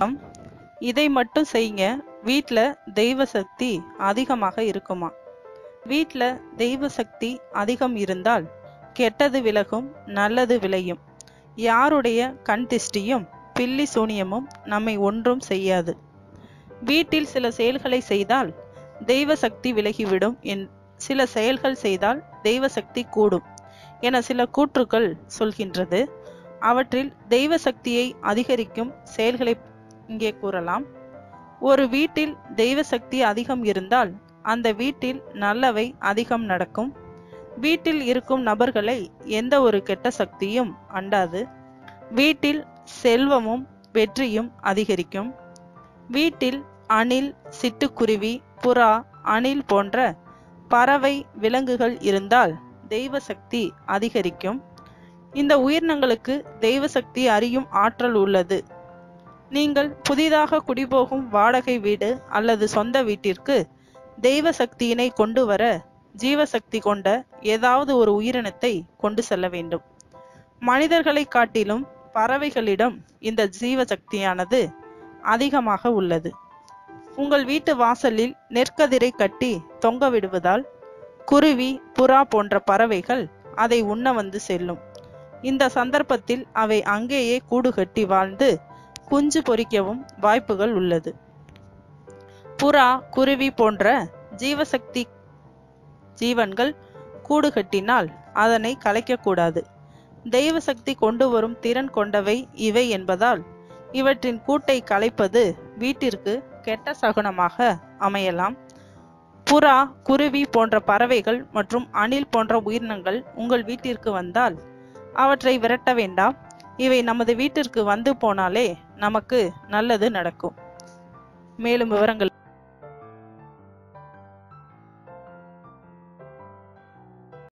வணக்கம். இதை மட்டும் செய்யுங்க, வீட்டில் தெய்வ சக்தி அதிகமாக இருக்குமா? வீட்டில் தெய்வ சக்தி அதிகம் இருந்தால் கெட்டது விலகும், நல்லது விளையும். யாருடைய கண் திஷ்டியும் பில்லி சூனியமும் நம்மை ஒன்றும் செய்யாது. வீட்டில் சில செயல்களை செய்தால் தெய்வ சக்தி விலகிவிடும், சில செயல்கள் செய்தால் தெய்வ சக்தி கூடும் என சில கூற்றுக்கள் சொல்கின்றது. அவற்றில் தெய்வ சக்தியை அதிகரிக்கும் செயல்களை இங்கே கூறலாம். ஒரு வீட்டில் தெய்வ சக்தி அதிகம் இருந்தால் அந்த வீட்டில் நல்லவை அதிகம் நடக்கும். வீட்டில் இருக்கும் நபர்களை எந்த ஒரு கெட்ட சக்தியும் அண்டாது. வீட்டில் செல்வமும் வெற்றியும் அதிகரிக்கும். வீட்டில் அணில், சிட்டுக்குருவி, புறா, அணில் போன்ற பறவை, விலங்குகள் இருந்தால் தெய்வ சக்தி அதிகரிக்கும். இந்த உயிரினங்களுக்கு தெய்வ சக்தி அறியும் ஆற்றல் உள்ளது. நீங்கள் புதிதாக குடிபோகும் வாடகை வீடு அல்லது சொந்த வீட்டிற்கு தெய்வ சக்தியினை கொண்டு வர ஜீவசக்தி கொண்ட ஏதாவது ஒரு உயிரினத்தை கொண்டு செல்ல வேண்டும். மனிதர்களை காட்டிலும் பறவைகளிடம் இந்த ஜீவசக்தியானது அதிகமாக உள்ளது. உங்கள் வீட்டு வாசலில் நெற்கதிரை கட்டி தொங்க விடுவதால் குருவி, புறா போன்ற பறவைகள் அதை உண்ண வந்து செல்லும். இந்த சந்தர்ப்பத்தில் அவை அங்கேயே கூடு கட்டி வாழ்ந்து குஞ்சு பொரிக்கவும் வாய்ப்புகள் உள்ளது. புறா, குருவி போன்ற ஜீவசக்தி ஜீவன்கள் கூடு கட்டினால் அதனை கலைக்கக்கூடாது. தெய்வ சக்தி கொண்டு வரும் திறன் கொண்டவை இவை என்பதால் இவற்றின் கூட்டை கலைப்பது வீட்டிற்கு கெட்ட சகுனமாக அமையலாம். புறா, குருவி போன்ற பறவைகள் மற்றும் அணில் போன்ற உயிரினங்கள் உங்கள் வீட்டிற்கு வந்தால் அவற்றை விரட்ட வேண்டாம். இவை நமது வீட்டிற்கு வந்து போனாலே நமக்கு நல்லது நடக்கும். மேலும் விவரங்கள்